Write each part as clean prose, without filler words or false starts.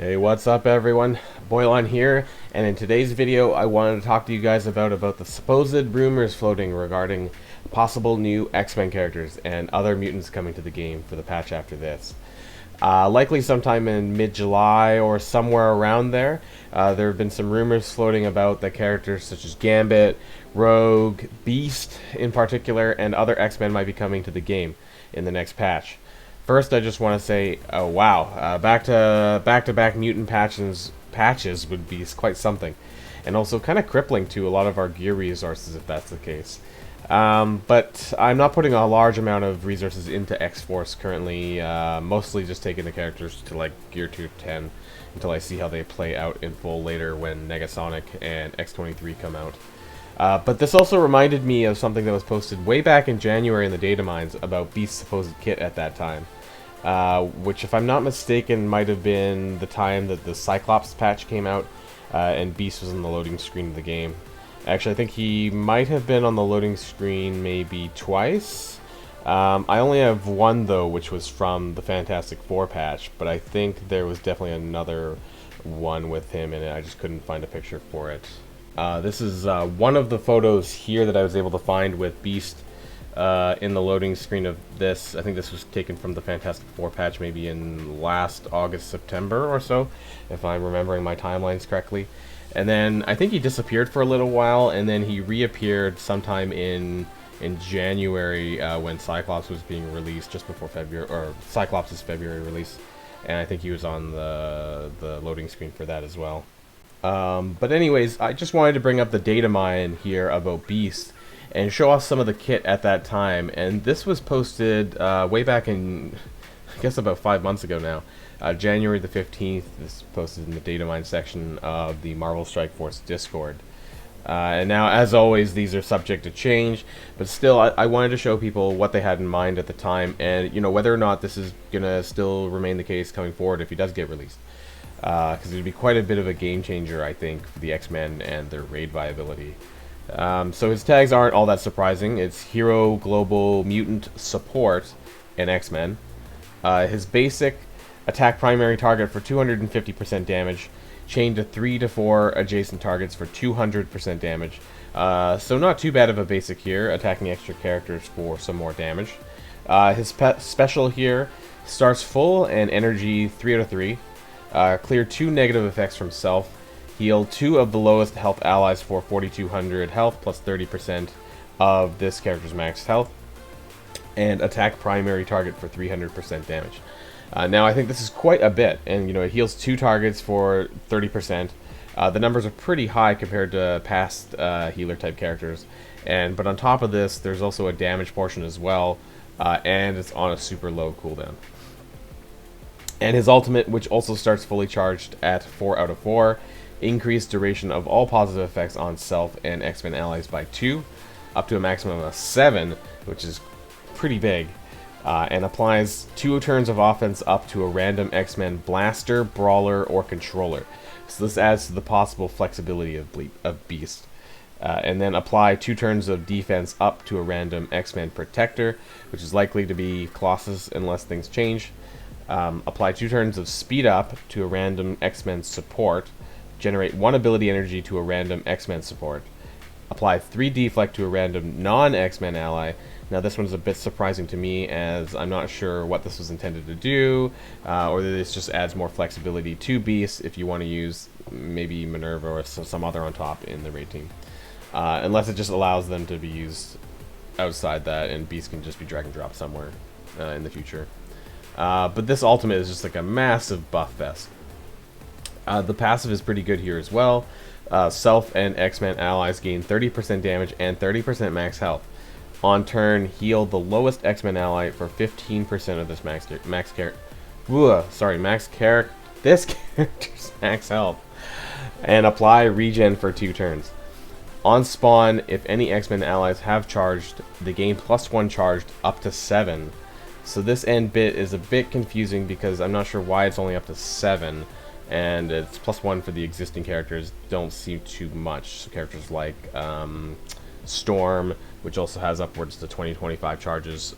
Hey, what's up everyone? Boylon here, and in today's video I wanted to talk to you guys about the supposed rumors floating regarding possible new X-Men characters and other mutants coming to the game for the patch after this. Likely sometime in mid-July or somewhere around there. There have been some rumors floating about the characters such as Gambit, Rogue, Beast in particular, and other X-Men might be coming to the game in the next patch. First, I just want to say, oh wow, back-to-back mutant patches would be quite something, and also kind of crippling to a lot of our gear resources if that's the case. But I'm not putting a large amount of resources into X-Force currently, mostly just taking the characters to like Gear 210 until I see how they play out in full later when Negasonic and X-23 come out. But this also reminded me of something that was posted way back in January in the data mines about Beast's supposed kit at that time. Which, if I'm not mistaken, might have been the time that the Cyclops patch came out and Beast was on the loading screen of the game. Actually, I think he might have been on the loading screen maybe twice. I only have one, though, which was from the Fantastic Four patch, but I think there was definitely another one with him in it. I just couldn't find a picture for it. This is one of the photos here that I was able to find with Beast in the loading screen of this. I think this was taken from the Fantastic Four patch maybe in last August, September or so, if I'm remembering my timelines correctly. And then I think he disappeared for a little while, and then he reappeared sometime in January when Cyclops was being released, just before February, or Cyclops' February release. And I think he was on the loading screen for that as well. But anyways, I just wanted to bring up the data mine here about Beast and show off some of the kit at that time. And this was posted way back in, I guess about 5 months ago now. January the 15th, this is posted in the data mine section of the Marvel Strike Force Discord. And now, as always, these are subject to change, but still, I wanted to show people what they had in mind at the time, and, you know, whether or not this is going to still remain the case coming forward if he does get released. Because it would be quite a bit of a game changer, I think, for the X-Men and their raid viability. So his tags aren't all that surprising. It's Hero, Global, Mutant, Support, and X-Men. His basic attack primary target for 250% damage, chained to 3 to 4 adjacent targets for 200% damage. So not too bad of a basic here, attacking extra characters for some more damage. His special here starts full and energy 3 out of 3. Clear 2 negative effects from self. Heal 2 of the lowest health allies for 4200 health plus 30% of this character's max health. And attack primary target for 300% damage. Now I think this is quite a bit, and you know, it heals 2 targets for 30%. The numbers are pretty high compared to past healer type characters, but on top of this, there's also a damage portion as well, and it's on a super low cooldown. And his ultimate, which also starts fully charged at 4 out of 4, increased duration of all positive effects on self and X-Men allies by 2, up to a maximum of 7, which is pretty big. And applies 2 turns of offense up to a random X-Men blaster, brawler, or controller. So this adds to the possible flexibility of Beast. And then apply 2 turns of defense up to a random X-Men protector, which is likely to be Colossus unless things change. Apply 2 turns of speed up to a random X-Men support. Generate 1 ability energy to a random X-Men support. Apply 3 deflect to a random non-X-Men ally. Now this one's a bit surprising to me, as I'm not sure what this was intended to do, or that this just adds more flexibility to Beast if you want to use maybe Minerva or some other on top in the raid team. Unless it just allows them to be used outside that, and Beast can just be drag and drop somewhere in the future. But this ultimate is just like a massive buff fest. The passive is pretty good here as well. Self and X-Men allies gain 30% damage and 30% max health. On turn, heal the lowest X-Men ally for 15% of this this character's max health, and apply regen for 2 turns. On spawn, if any X-Men allies have charged, they gain +1 charged up to 7. So this end bit is a bit confusing because I'm not sure why it's only up to 7, and it's +1 for the existing characters. Don't seem too much. So characters like Storm, which also has upwards to 20-25 charges,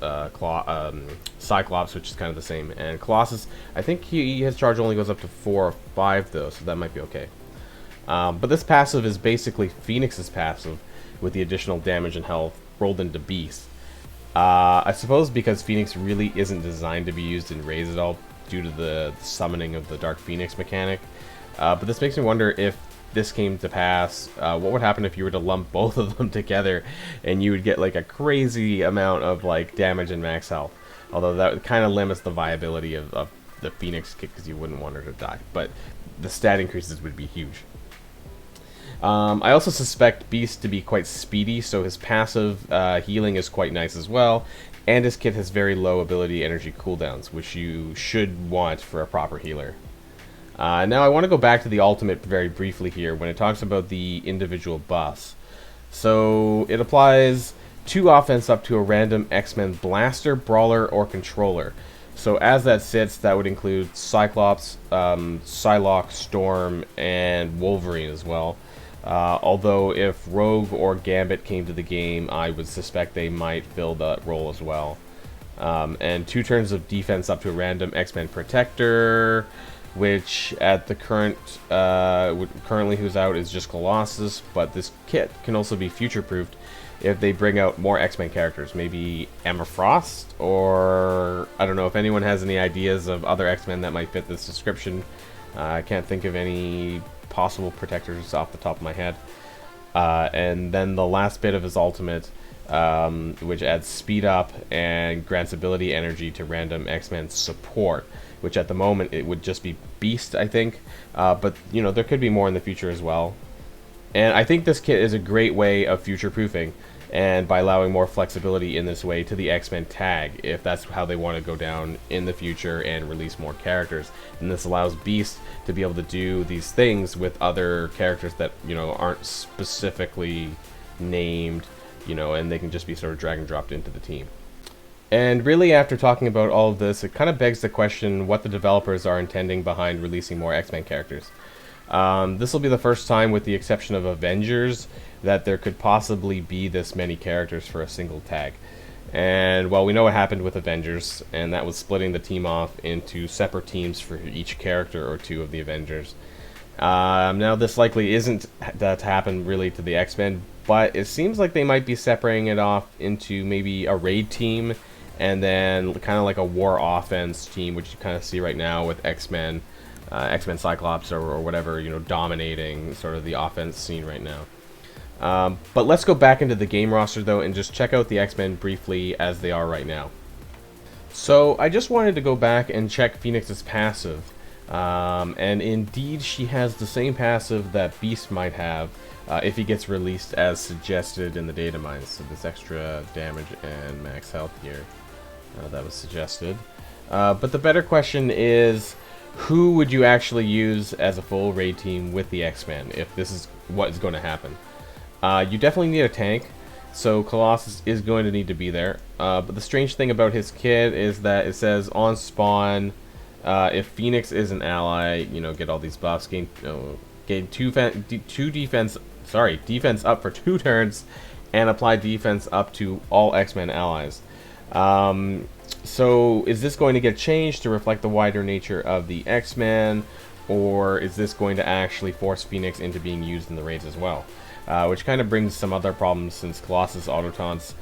Cyclops, which is kind of the same, and Colossus, I think his charge only goes up to 4 or 5 though, so that might be okay. But this passive is basically Phoenix's passive, with the additional damage and health rolled into Beast. I suppose because Phoenix really isn't designed to be used in raids at all due to the summoning of the Dark Phoenix mechanic. But this makes me wonder if this came to pass, what would happen if you were to lump both of them together and you would get like a crazy amount of like damage and max health. Although that kind of limits the viability of the Phoenix kit because you wouldn't want her to die. But the stat increases would be huge. I also suspect Beast to be quite speedy, so his passive healing is quite nice as well, and his kit has very low ability energy cooldowns, which you should want for a proper healer. Now I want to go back to the ultimate very briefly here when it talks about the individual buffs. So it applies 2 offense up to a random X-Men blaster, brawler, or controller. So as that sits, that would include Cyclops, Psylocke, Storm, and Wolverine as well. Although if Rogue or Gambit came to the game, I would suspect they might fill that role as well. And 2 turns of defense up to a random X-Men Protector, which at the currently who's out is just Colossus, but this kit can also be future-proofed if they bring out more X-Men characters. Maybe Emma Frost, or I don't know if anyone has any ideas of other X-Men that might fit this description. I can't think of any possible protectors off the top of my head. And then the last bit of his ultimate, which adds speed up and grants ability energy to random X-Men support, which at the moment it would just be Beast, I think. But you know, there could be more in the future as well. And I think this kit is a great way of future-proofing, and by allowing more flexibility in this way to the X-Men tag, if that's how they want to go down in the future and release more characters. And this allows Beast to be able to do these things with other characters that, you know, aren't specifically named, you know, and they can just be sort of drag and dropped into the team. And really, after talking about all of this, it kind of begs the question what the developers are intending behind releasing more X-Men characters. This will be the first time, with the exception of Avengers, that there could possibly be this many characters for a single tag. And well, we know what happened with Avengers, and that was splitting the team off into separate teams for each character or 2 of the Avengers. Now this likely isn't to happen really to the X-Men, but it seems like they might be separating it off into maybe a raid team, and then kind of like a war offense team, which you kind of see right now with X-Men, X-Men Cyclops or whatever, you know, dominating sort of the offense scene right now. But let's go back into the game roster though and just check out the X-Men briefly as they are right now. So I just wanted to go back and check Phoenix's passive, and indeed she has the same passive that Beast might have if he gets released as suggested in the data mines. So this extra damage and max health here, that was suggested. But the better question is, who would you actually use as a full raid team with the X-Men if this is what is going to happen? You definitely need a tank, so Colossus is going to need to be there. But the strange thing about his kit is that it says on spawn, if Phoenix is an ally, you know, get all these buffs, gain defense up for 2 turns, and apply defense up to all X-Men allies. So is this going to get changed to reflect the wider nature of the X-Men, or is this going to actually force Phoenix into being used in the raids as well? Which kind of brings some other problems, since Colossus auto-taunts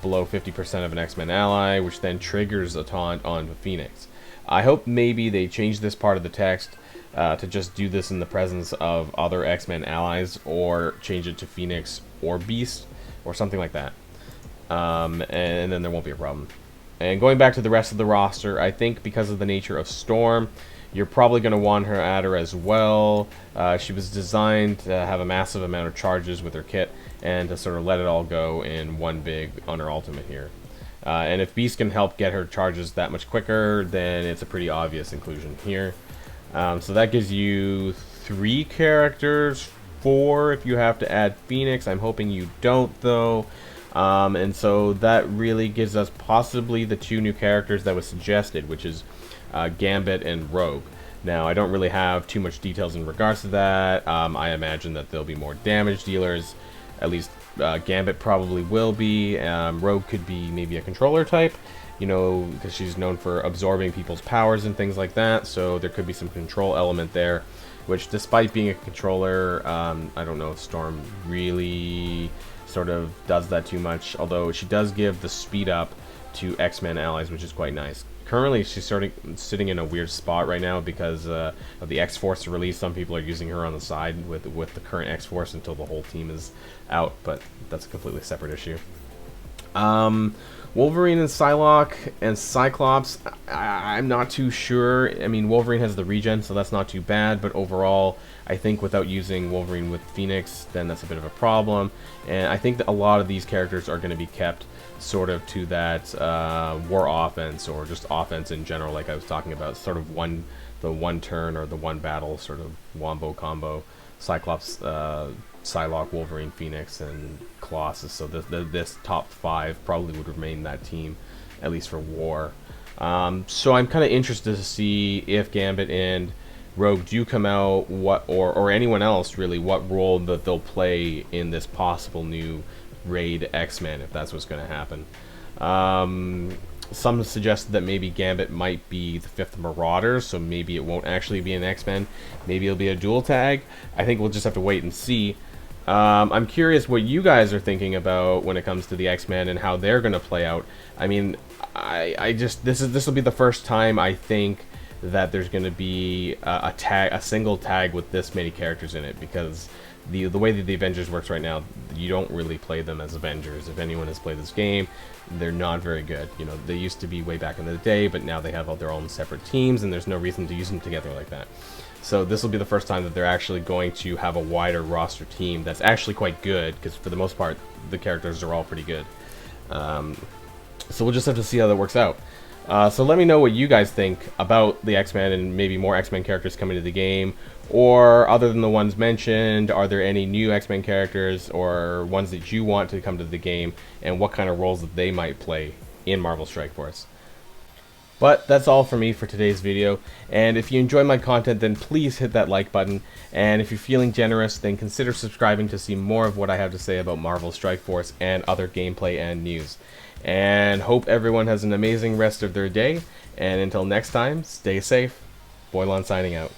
below 50% of an X-Men ally, which then triggers a taunt on Phoenix. I hope maybe they change this part of the text to just do this in the presence of other X-Men allies, or change it to Phoenix or Beast, or something like that. And then there won't be a problem. And going back to the rest of the roster, I think because of the nature of Storm, you're probably going to want her at her as well. She was designed to have a massive amount of charges with her kit, and to sort of let it all go in one big on her ultimate here. And if Beast can help get her charges that much quicker, then it's a pretty obvious inclusion here. So that gives you 3 characters, 4 if you have to add Phoenix. I'm hoping you don't though. And so that really gives us possibly the 2 new characters that was suggested, which is Gambit and Rogue. Now, I don't really have too much details in regards to that. I imagine that there'll be more damage dealers, at least Gambit probably will be. Rogue could be maybe a controller type, you know, because she's known for absorbing people's powers and things like that. So there could be some control element there, which despite being a controller, I don't know if Storm really sort of does that too much, although she does give the speed up to X-Men allies, which is quite nice. Currently, she's sitting in a weird spot right now because of the X-Force release. Some people are using her on the side with the current X-Force until the whole team is out, but that's a completely separate issue. Wolverine and Psylocke and Cyclops, I'm not too sure. I mean, Wolverine has the regen, so that's not too bad, but overall, I think without using Wolverine with Phoenix, then that's a bit of a problem. And I think that a lot of these characters are going to be kept sort of to that war offense, or just offense in general, like I was talking about, sort of the one turn or the one battle sort of wombo combo. Cyclops, Psylocke, Wolverine, Phoenix, and Colossus. So this top 5 probably would remain that team, at least for war. So I'm kind of interested to see if Gambit and Rogue do come out, or anyone else really, what role that they'll play in this possible new raid X-Men, if that's what's going to happen. Some suggested that maybe Gambit might be the 5th Marauder, so maybe it won't actually be an X-Men. Maybe it'll be a dual tag. I think we'll just have to wait and see. I'm curious what you guys are thinking about when it comes to the X-Men and how they're going to play out. I mean, this will be the first time I think that there's going to be a single tag with this many characters in it, because the way that the Avengers works right now, you don't really play them as Avengers. If anyone has played this game, they're not very good. You know, they used to be way back in the day, but now they have all their own separate teams, and there's no reason to use them together like that. So this will be the first time that they're actually going to have a wider roster team that's actually quite good, because for the most part, the characters are all pretty good. So we'll just have to see how that works out. So let me know what you guys think about the X-Men and maybe more X-Men characters coming to the game, or other than the ones mentioned, are there any new X-Men characters or ones that you want to come to the game, and what kind of roles that they might play in Marvel Strike Force. But that's all for me for today's video, and if you enjoy my content, then please hit that like button, and if you're feeling generous, then consider subscribing to see more of what I have to say about Marvel Strike Force and other gameplay and news. And hope everyone has an amazing rest of their day, and until next time, stay safe. Boylon signing out.